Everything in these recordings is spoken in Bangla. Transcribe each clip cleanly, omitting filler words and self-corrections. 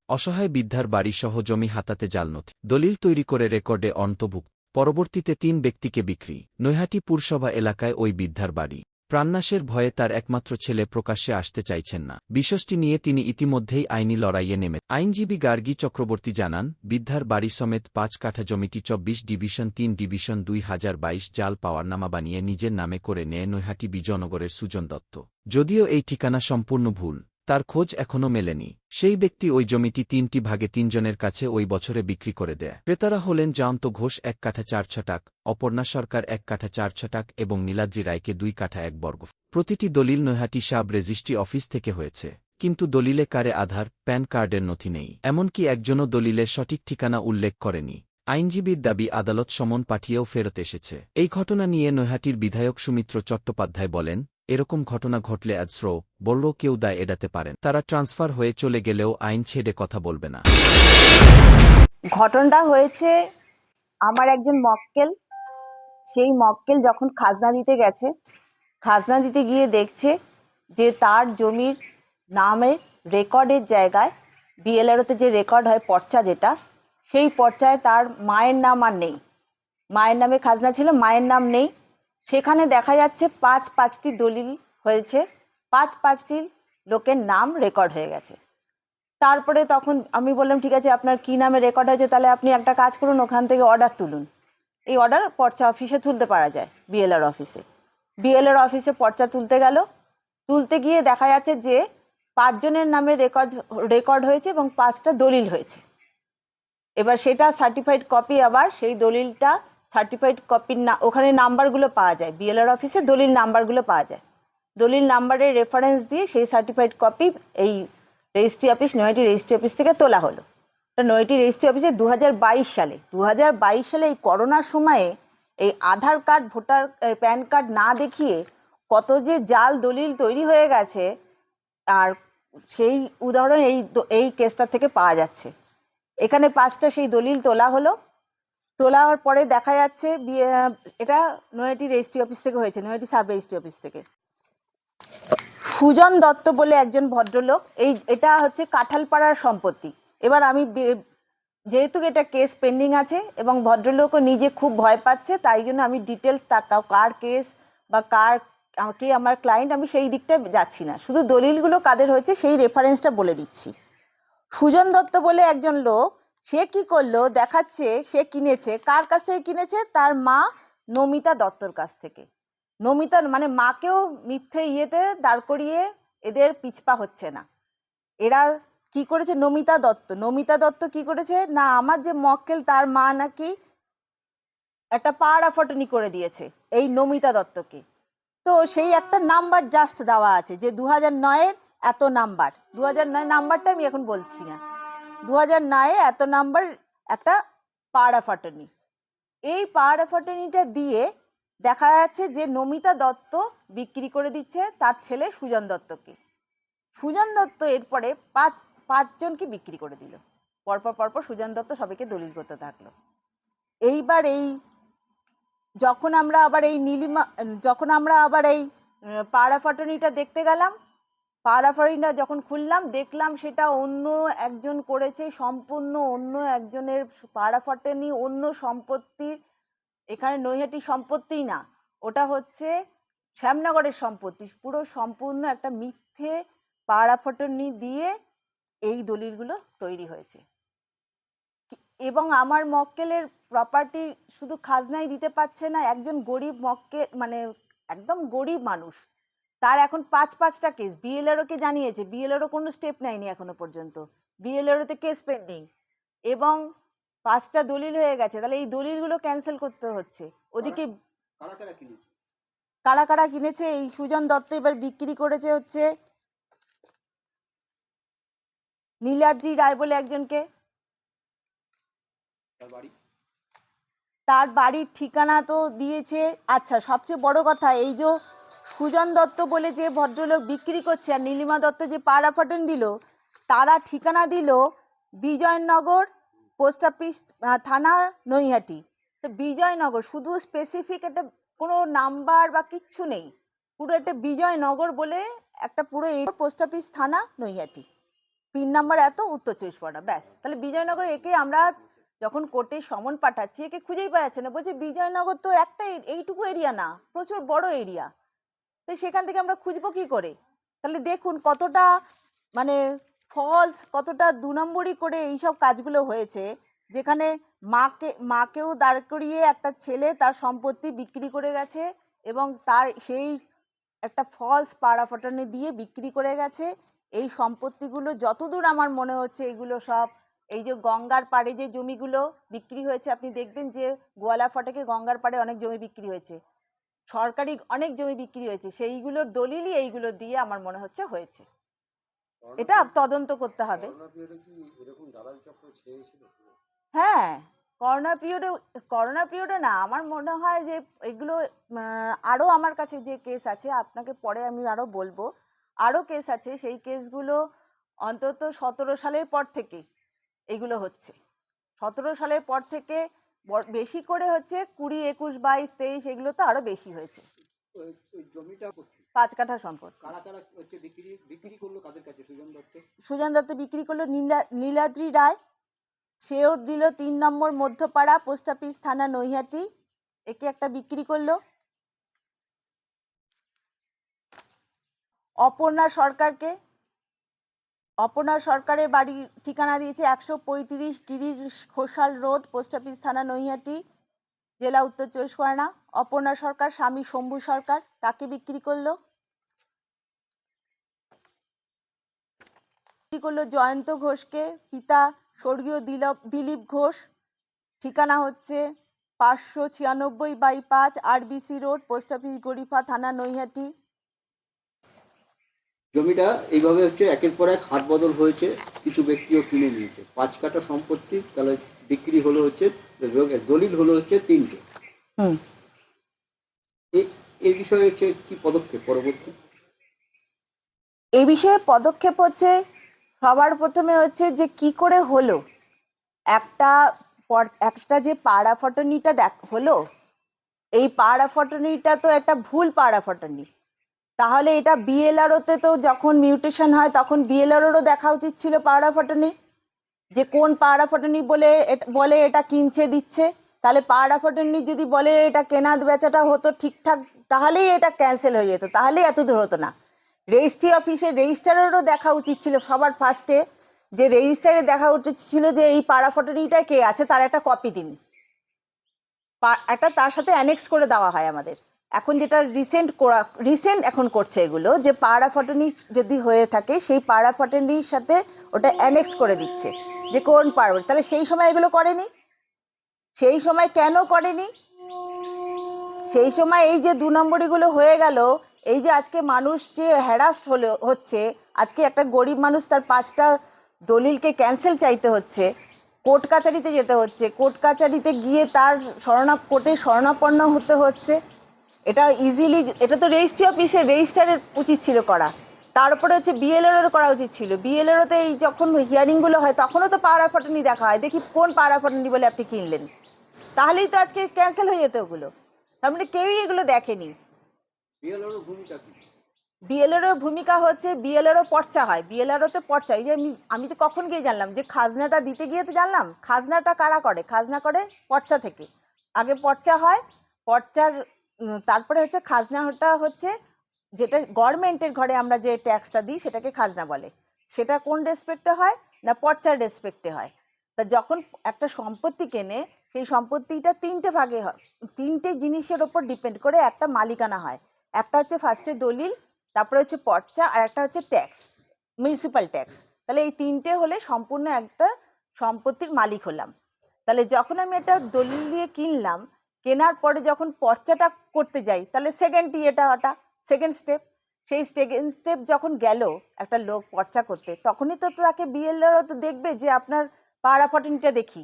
অসহায় বৃদ্ধার বাড়িসহ জমি হাতাতে জাল নথি, দলিল তৈরি করে রেকর্ডে অন্তর্ভুক্ত। পরবর্তীতে ৩ ব্যক্তিকে বিক্রি। নৈহাটি পুরসভা এলাকায় ওই বৃদ্ধার বাড়ি। প্রাণনাশের ভয়ে তার একমাত্র ছেলে প্রকাশ্যে আসতে চাইছেন না। বিষয়টি নিয়ে তিনি ইতিমধ্যেই আইনি লড়াইয়ে নেমে। আইনজীবী গার্গী চক্রবর্তী জানান, বৃদ্ধার বাড়ি সমেত ৫ কাঠা জমিটি ২৪ ডিভিশন ৩ ডিভিশন ২০২২ জাল পাওয়ারনামা বানিয়ে নিজের নামে করে নেয় নৈহাটি বিজয়নগরের সুজন দত্ত। যদিও এই ঠিকানা সম্পূর্ণ ভুল, তার খোঁজ এখনও মেলেনি। সেই ব্যক্তি ওই জমিটি ৩টি ভাগে ৩ জনের কাছে ওই বছরে বিক্রি করে দেয়। ক্রেতারা হলেন জয়ন্ত ঘোষ ১ কাঠা ৪ ছটাক, অপর্ণা সরকার ১ কাঠা ৪ ছটাক এবং নীলাদ্রি রায়কে ২ কাঠা ১ বর্গ। প্রতিটি দলিল নৈহাটি সাব রেজিস্ট্রি অফিস থেকে হয়েছে, কিন্তু দলিলে কারে আধার, প্যান কার্ডের নথি নেই। এমনকি একজনও দলিলের সঠিক ঠিকানা উল্লেখ করেনি। আইনজীবীর দাবি, আদালত সমন পাঠিয়েও ফেরত এসেছে। এই ঘটনা নিয়ে নৈহাটির বিধায়ক সুমিত্র চট্টোপাধ্যায় বলেন, এরকম ঘটনা ঘটলে আজও বলল কেউ দায় এড়াতে পারেন। তারা ট্রান্সফার হয়ে চলে গেলেও আইন ছেড়ে কথা বলবে না। ঘটনাটা হয়েছে আমার একজন মক্কেল। সেই মক্কেল যখন খাজনা দিতে গেছে, খাজনা দিতে গিয়ে দেখছে যে তার জমির নামের রেকর্ডের জায়গায় বিএলআরওতে যে রেকর্ড হয় পর্চা, যেটা সেই পর্চায় তার মায়ের নাম আর নেই। মায়ের নামে খাজনা ছিল, মায়ের নাম নেই। সেখানে দেখা যাচ্ছে ৫টি দলিল হয়েছে, ৫টি লোকের নাম রেকর্ড হয়ে গেছে। তারপরে তখন আমি বললাম, ঠিক আছে, আপনার কি নামে রেকর্ড হয়েছে, তাহলে আপনি একটা কাজ করুন, ওখান থেকে অর্ডার তুলুন। এই অর্ডার পর্চা অফিসে তুলতে পারা যায়, বিএলআর অফিসে। বিএলআর অফিসে পর্চা তুলতে গিয়ে দেখা যাচ্ছে যে ৫ জনের নামে রেকর্ড হয়েছে এবং ৫টা দলিল হয়েছে। এবার সেটা সার্টিফাইড কপি, আবার সেই দলিলটা সার্টিফাইড কপির ওখানে নাম্বারগুলো পাওয়া যায়, বিএলআর অফিসে দলিল নাম্বারগুলো পাওয়া যায়। দলিল নাম্বারের রেফারেন্স দিয়ে সেই সার্টিফাইড কপি এই registry office, Naihati registry office থেকে তোলা হলো। নৈহাটি রেজিস্ট্রি অফিসে ২০২২ সালে এই করোনার সময়ে এই আধার কার্ড, ভোটার প্যান কার্ড না দেখিয়ে কত যে জাল দলিল তৈরি হয়ে গেছে, আর সেই উদাহরণ এই কেসটা থেকে পাওয়া যাচ্ছে। এখানে ৫টা সেই দলিল তোলা হওয়ার পরে দেখা যাচ্ছে এটা নৈহাটি রেজিস্ট্রি অফিস থেকে হয়েছে, নৈহাটি সাব রেজিস্ট্রি অফিস থেকে। সুজন দত্ত বলে একজন ভদ্রলোক, এটা হচ্ছে কাঁঠালপাড়ার সম্পত্তি। এবার আমি যেহেতু এটা কেস পেন্ডিং আছে এবং ভদ্রলোকও নিজে খুব ভয় পাচ্ছে, তাই জন্য আমি ডিটেলস কার কেস বা কে আমার ক্লায়েন্ট, আমি সেই দিকটা যাচ্ছি না, শুধু দলিলগুলো কাদের হয়েছে সেই রেফারেন্সটা বলে দিচ্ছি। সুজন দত্ত বলে একজন লোক, সে কি করলো দেখাচ্ছে, সে কিনেছে, কার কাছ থেকে কিনেছে, তার মা নমিতা দত্তর কাছ থেকে। নমিতার মানে মাকেও মিথ্যে দাঁড় করিয়ে এদের পিছপা হচ্ছে না। এরা কি করেছে, নমিতা দত্ত কি করেছে না, আমার যে মক্কেল তার মা নাকি একটা পাড়া ফটনি করে দিয়েছে এই নমিতা দত্তকে। তো সেই একটা নাম্বার জাস্ট দেওয়া আছে যে ২০০৯-এর এত নাম্বার, ২০০৯ নাম্বারটা আমি এখন বলছি না, ২০০৯-এ এত নাম্বার একটা পাড়া ফাটনি। এই পাড়া ফাটনিটা দিয়ে দেখা যাচ্ছে যে নমিতা দত্ত বিক্রি করে দিচ্ছে তার ছেলে সুজন দত্তকে। সুজন দত্ত এরপরে পাঁচজনকে বিক্রি করে দিল। পরপর সুজন দত্ত সবাইকে দলিল করতে থাকলো। এইবার যখন আমরা আবার এই পাড়া ফাটনিটা দেখতে গেলাম, পাড়া ফাটনিটা যখন খুললাম, দেখলাম সেটা অন্য একজন করেছে, সম্পূর্ণ অন্য একজনের পাড়া ফাটনি, অন্য সম্পত্তির। এখানে নৈহাটি সম্পত্তি না, ওটা হচ্ছে শ্যামনগরের সম্পত্তি। পুরো সম্পূর্ণ একটা মিথ্যে পাড়া ফাটনি দিয়ে এই দলিলগুলো তৈরি হয়েছে। এবং আমার মক্কেলের প্রপার্টি শুধু খাজনাই দিতে পারছে না, একজন গরিব মক্কেল, মানে একদম গরিব মানুষ, তার এখন ৫টা কেস বিএলআরও কে জানিয়েছে, বিএলআরও কোনো স্টেপ নেয়নি এখনো পর্যন্ত, বিএলআরও তে কেস পেন্ডিং, এবং ৫টা দলিল হয়ে গেছে। তাহলে এই দলিলগুলো ক্যান্সেল করতে হচ্ছে। ওদিকে কারা কিনেছে, এই সুজন দত্ত এবার বিক্রি করেছে হচ্ছে নীলাদ্রি রায় বলে একজনকে। তার বাড়ির ঠিকানা তো দিয়েছে। আচ্ছা, সবচেয়ে বড় কথা, এই যে সুজন দত্ত বলে যে ভদ্রলোক বিক্রি করছে আর নীলিমা দত্ত যে পাড়া ফাটন দিল, তারা ঠিকানা দিল বিজয়নগর, পোস্ট অফিস, থানা নৈহাটি। তো বিজয়নগর শুধু স্পেসিফিক একটা কোনো নাম্বার বা কিচ্ছু নেই, পুরো একটা বিজয়নগর বলে একটা পুরো পোস্ট অফিস, থানা নৈহাটি। পিন নাম্বার এত, উত্তর 24 পরগনা, ব্যাস। তাহলে বিজয়নগর, একে আমরা যখন কোর্টে সমন পাঠাচ্ছি একে খুঁজেই পাওয়া যাচ্ছে না, বলছে বিজয়নগর তো একটা এইটুকু এরিয়া না, প্রচুর বড় এরিয়া, তো সেখান থেকে আমরা খুঁজবো কি করে? তাহলে দেখুন কতটা মানে ফলস, কতটা 2 নম্বরই করে এইসব কাজগুলো হয়েছে, যেখানে মাকেও দাঁড় করিয়ে একটা ছেলে তার সম্পত্তি বিক্রি করে গেছে এবং তার সেই একটা ফলস পাড়া ফটানি দিয়ে বিক্রি করে গেছে। এই সম্পত্তিগুলো যতদূর আমার মনে হচ্ছে এগুলো সব এই যে গঙ্গার পাড়ে যে জমিগুলো বিক্রি হয়েছে, আপনি দেখবেন যে গোয়ালা ফটাকে গঙ্গার পাড়ে অনেক জমি বিক্রি হয়েছে, সরকারি অনেক জমি বিক্রি হয়েছে, সেইগুলোর দলিলই এইগুলো দিয়ে আমার মনে হচ্ছে হয়েছে। এটা তদন্ত করতে হবে। হ্যাঁ, করোনা পিরিয়ডে না, আমার মনে হয় যে এগুলো আরো আমার কাছে যে কেস আছে, আপনাকে পরে আমি আরো বলবো, আরো কেস আছে, সেই কেসগুলো অন্তত 17 সালের পর থেকে এগুলো হচ্ছে। 17 সালের পর থেকে বেশি করে হচ্ছে, 20, 21, 22, 23 এগুলো তো আরো বেশি হয়েছে। জমিটা 5 কাঠা সম্পত্তি। কারা কারা হচ্ছে বিক্রি করলো কাদের কাছে? সুজন দত্ত বিক্রি করলো নীলাদ্রি রায়, সেও দিল 3 নম্বর মধ্যপাড়া, পোস্ট অফিস থানা, নৈহাটি, একে একটা বিক্রি করলো। অপর্ণা সরকারের বাড়ি ঠিকানা দিয়েছে 135 Girish Ghoshal road, post office থানা, নৈহাটি, জেলা উত্তর 24 পরগনা। অপর্ণা সরকার স্বামী শম্ভু সরকার, তাকে বিক্রি করলো। জয়ন্ত ঘোষকে, পিতা স্বর্গীয় দিলীপ ঘোষ, ঠিকানা হচ্ছে 596/5 RBC road, post office Garifa থানা, নৈহাটি। জমিটা এইভাবে হচ্ছে একের পর এক হাত বদল হয়েছে, কিছু ব্যক্তিও কিনে নিয়েছে। 5 কাঠা সম্পত্তি তাহলে বিক্রি হলো হচ্ছে, দলিল হলো হচ্ছে 3টে। এই বিষয়ে হচ্ছে কি পদক্ষেপ পরবর্তী? এই বিষয়ে পদক্ষেপ হচ্ছে, সবার প্রথমে হচ্ছে যে কি করে হলো একটা যে পাড়া ফটনিটা হলো, এই পাড়া ফটনিটা তো একটা ভুল পাড়া ফটনি। তাহলে এটা বিএলআরওতে তো যখন মিউটেশন হয় তখন বিএলআরওরও দেখা উচিত ছিল পাড়া ফটনি, যে কোন পাড়া ফটনি বলে এটা কিনছে দিচ্ছে। তাহলে পাড়া ফটনি যদি বলে এটা কেনা বেচাটা হতো ঠিকঠাক, তাহলেই এটা ক্যান্সেল হয়ে যেত, তাহলেই এত দূর হতো না। রেজিস্ট্রি অফিসে রেজিস্ট্রারেরও দেখা উচিত ছিল সবার ফার্স্টে, যে রেজিস্ট্রারে দেখা উচিত ছিল যে এই পাড়া ফটনিটা কে আছে তার একটা কপি দিন, একটা তার সাথে অ্যানেক্স করে দেওয়া হয় আমাদের। এখন যেটা রিসেন্ট এখন করছে এগুলো, যে পাড়া ফটনি যদি হয়ে থাকে সেই পাড়া ফটনির সাথে ওটা অ্যানেক্স করে দিচ্ছে যে কোন পাড়া। তাহলে সেই সময় এগুলো করেনি, সেই সময় কেন করেনি? সেই সময় এই যে 2 নম্বরিগুলো হয়ে গেল, এই যে আজকে মানুষ যে হ্যারাস্ট হচ্ছে, আজকে একটা গরিব মানুষ তার 5টা দলিলকে ক্যান্সেল চাইতে হচ্ছে, কোর্ট কাছারিতে যেতে হচ্ছে, কোর্ট কাছারিতে গিয়ে তার কোর্টে শরণাপন্ন হতে হচ্ছে। এটা ইজিলি, এটা তো রেজিস্ট্রি অফিসের রেজিস্ট্রারের উচিত ছিল করা, তারপরে হচ্ছে বিএলআরও করা উচিত ছিল। বিএলআরওতে এই যখন হিয়ারিংগুলো হয় তখনও তো পাড়া ফটনি দেখা হয়, দেখি কোন পাড়া ফটনি বলে আপনি কিনলেন, তাহলেই তো আজকে ক্যান্সেল হয়ে যেত ওগুলো। তার মানে কেউই এগুলো দেখেনি। বিএলআরও ভূমিকা হচ্ছে, বিএলআরও পর্চা হয়, বিএলআরওতে পর্চা, এই যে আমি তো কখন গিয়ে জানলাম যে খাজনাটা দিতে গিয়ে তো জানলাম, খাজনাটা কারা করে? খাজনা করে পর্চা থেকে, আগে পর্চা হয়, পর্চার তারপরে হচ্ছে খাজনাটা হচ্ছে যেটা গভর্নমেন্টের ঘরে আমরা যে ট্যাক্সটা দিই সেটাকে খাজনা বলে। সেটা কোন রেসপেক্টে হয় না? পর্চার রেসপেক্টে হয়। তা যখন একটা সম্পত্তি কেনে, সেই সম্পত্তিটা 3টে ভাগে হয়, 3টে জিনিসের ওপর ডিপেন্ড করে একটা মালিকানা হয়। একটা হচ্ছে ফার্স্টে দলিল, তারপরে হচ্ছে পর্চা, আর একটা হচ্ছে ট্যাক্স, মিউনিসিপ্যাল ট্যাক্স। তাহলে এই 3টে হলে সম্পূর্ণ একটা সম্পত্তির মালিক হলাম। তাহলে যখন আমি একটা দলিল দিয়ে কিনলাম, কেনার পরে যখন পর্চাটা করতে যাই, তাহলে সেকেন্ড স্টেপ, সেই সেকেন্ড স্টেপ যখন গেল একটা লোক পর্চা করতে, তখনই তো তাকে বিএলআরও তো দেখবে যে আপনার পাড়া ফটনিটা দেখি।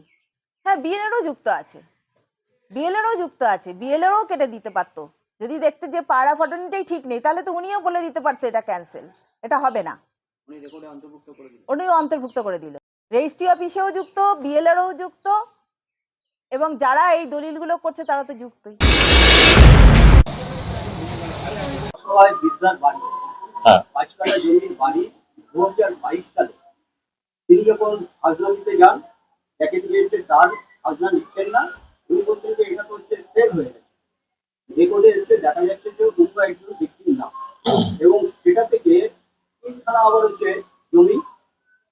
হ্যাঁ, বিএলআরও যুক্ত আছে, বিএলআরও কেটে দিতে পারতো। যদি দেখতে যে পাড়া ফটনিটাই ঠিক নেই, তাহলে তো উনিও বলে দিতে পারতো এটা ক্যান্সেল, এটা হবে না, উনি অন্তর্ভুক্ত করে দিল। রেজিস্ট্রি অফিসেও যুক্ত, বিএলআরও যুক্ত, এবং যারা এই দলিলগুলো করছে তারা তো যুক্তই। বিদ্যার বাড়ি, 5 কাঠা জমির বাড়ি 2022 সালে তিনি যখন খাজনা দিতে যান, যাকে দিয়েছে তার খাজনা নিচ্ছেন না, উনি বলছেন যে এটা তো হচ্ছে ফেল হয়ে গেছে। রেকর্ডে এসে দেখা যাচ্ছে যে অন্য একজন ব্যক্তির নাম, এবং সেটা থেকে তিনখানা আবার হচ্ছে জমি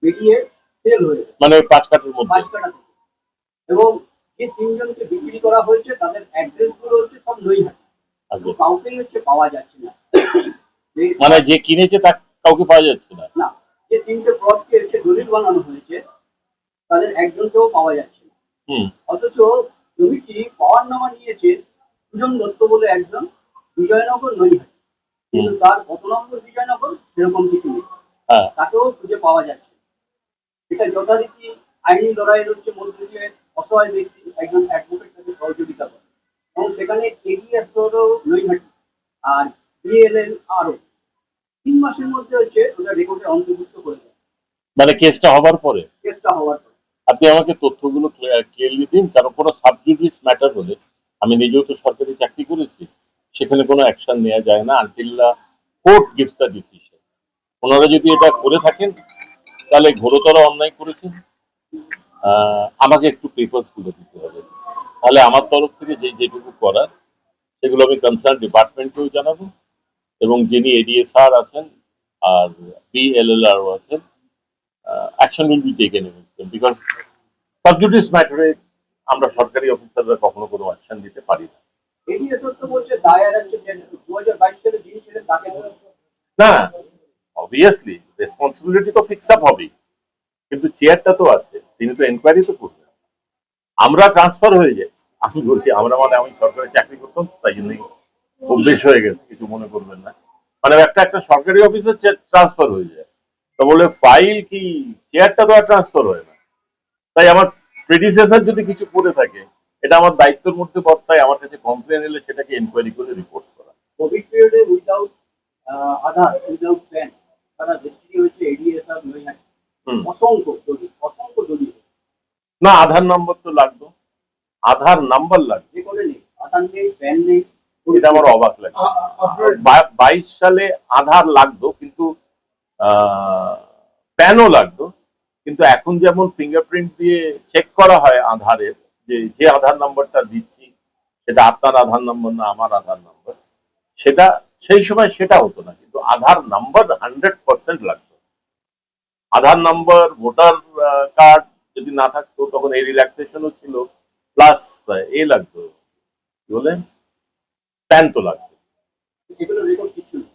বেরিয়ে ফেল হয়ে গেছে, মানে ওই 5 কাঠার মধ্যে। 5 কাঠা থেকে। এবং যে তিনজনকে বিক্রি করা হয়েছে তাদের অ্যাড্রেস গুলো হচ্ছে সব নৈহাটি, আচ্ছা। কাউকেই হচ্ছে পাওয়া যাচ্ছে না। মানে যে কিনেছে তা কাউকে পাওয়া যাচ্ছে না। না, যে তিনটে প্লটকে হচ্ছে দলিল বানানো হয়েছে তাদের একজনকেও পাওয়া যাচ্ছে না। হুম। অথচ জমিটি পাওয়ার নামা নিয়েছে সুজন দত্ত বলে একজন, বিজয়নগর নৈহাটি, কিন্তু তার কত নম্বর বিজয়নগর সেরকম কিছু নেই, হ্যাঁ। তাকেও খুঁজে পাওয়া যাচ্ছে না। এটা যথারীতি আইনি লড়াইয়ের হচ্ছে মধ্যে দিয়ে অসহায় ব্যক্তি একজন অ্যাডভোকেট তাকে সহযোগিতা করে, এবং সেখানে এগিয়ে নৈহাটি আর বিএলএল আরও 3 মাসের মধ্যে হচ্ছে ওটা রেকর্ডে অন্তর্ভুক্ত করে দেয়, মানে কেসটা হবার পরে। কেসটা হওয়ার পর। আপনি আমাকে তথ্যগুলো ক্লিয়ারলি দিন, কারণ কোনো সাবজুডিস ম্যাটার হলে, আমি নিজেও তো সরকারি চাকরি করেছি, সেখানে কোনো অ্যাকশন নেওয়া যায় না until court gives the decision. ওনারা যদি এটা করে থাকেন তাহলে ঘোরতর অন্যায় করেছেন। আমাকে একটু পেপারস গুলো দিতে হবে, তাহলে আমার তরফ থেকে যেটুকু করার সেগুলো আমি কনসার্ন ডিপার্টমেন্টকেও জানাবো, এবং যিনি এডিএসআর আছেন আর বিএলএলআরও আছেন, action will be taken against them, because sub judice ম্যাটারে আমরা সরকারি অফিসাররা কখনো কোনো অ্যাকশন নিতে পারি না। এডিএস তো বলছে দায়ের হচ্ছে যে 2022 সালে যিনি ছিলেন তাকে না, অবভিয়াসলি রেসপন্সিবিলিটি তো ফিক্স আপ হবেই, কিন্তু চেয়ারটা তো আছে, তিনি তো এনকোয়ারি তো করবেন। আমরা ট্রান্সফার হয়ে যাই, আমি বলছি আমরা, মানে আমি সরকারি চাকরি করতাম, তাই জন্যই অভ্যেস হয়ে গেছে, কিছু মনে করবেন না। মানে একটা সরকারি অফিসে ট্রান্সফার হয়ে যায়, তো বলে ফাইল কি, চেয়ারটা তো আর ট্রান্সফার হয় না। তাই আমার প্রেডিসেসর যদি কিছু করে থাকে, এটা আমার দায়িত্বের মধ্যে বর্তায়, আমার কাছে কমপ্লেন এলে সেটাকে এনকোয়ারি করে রিপোর্ট করা। কোভিড পিরিয়ডে উইদাউট আধার, উইদাউট প্যান তারা রেজিস্ট্রি হয়েছে এডিএস আর নৈহাটি, অসংখ্য দলিল। না, আধার নম্বর তো লাগতো, আধার নাম্বার লাগবে, যে করে নেই, আধার নেই, প্যান নেই। এটা আমার অবাক লাগে। 22 সালে আধার লাগতো, কিন্তু প্যানও লাগতো, কিন্তু এখন যেমন ফিঙ্গারপ্রিন্ট দিয়ে চেক করা হয় আধারের, যে আধার নাম্বারটা দিচ্ছি সেটা আপনার আধার নাম্বার না আমার আধার নাম্বার, সেটা সেই সময় সেটা হতো না, কিন্তু আধার নাম্বার 100% লাগতো। আধার নাম্বার, ভোটার কার্ড যদি না থাকতো তখন এই রিল্যাক্সেশনও ছিল, প্লাস লাগতো, কি বলে, প্যান তো লাগতো। এগুলো রেকর্ড কিছু নেই।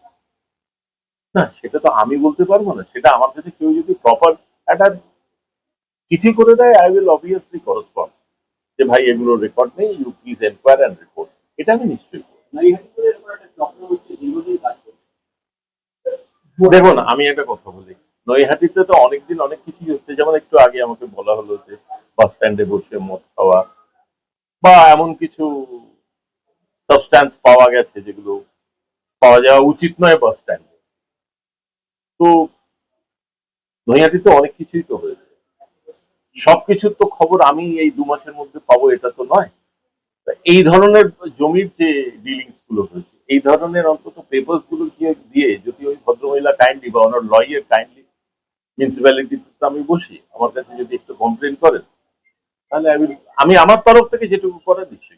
না, সেটা তো আমি বলতে পারবো না, সেটা আমার কাছে কেউ যদি প্রপার একটা চিঠি করে দেয়, আই উইল অবভিয়াসলি করসপন্ড যে ভাই এগুলো রেকর্ড নেই, you please enquire and report, এটা আমি নিশ্চয়ই করবো। নৈহাটি করে এরকম একটা চক্র হচ্ছে, দীর্ঘদিন কাজ করছে। দেখুন, আমি একটা কথা বলি, নৈহাটিতে তো অনেকদিন অনেক কিছুই হচ্ছে, যেমন একটু আগে আমাকে বলা হলো যে বাস স্ট্যান্ডে বসে মদ খাওয়া বা এমন কিছু সাবস্ট্যান্স পাওয়া গেছে যেগুলো পাওয়া যাওয়া উচিত নয় বাস স্ট্যান্ডে। তো নৈহাটিতে অনেক কিছুই তো হয়েছে, সবকিছুর তো খবর আমি এই 2 মাসের মধ্যে পাবো এটা তো নয়। এই ধরনের জমির যে ডিলিংস গুলো হয়েছে, এই ধরনের অন্তত পেপার্স গুলো দিয়ে যদি ওই ভদ্রমহিলা কাইন্ডলি বা ওনার লয়ার কাইন্ডলি মিউনিসিপ্যালিটিতে আমি বসি, আমার কাছে যদি একটু কমপ্লেন করেন, তাহলে আমি আমার তরফ থেকে যেটুকু করার নিশ্চয়ই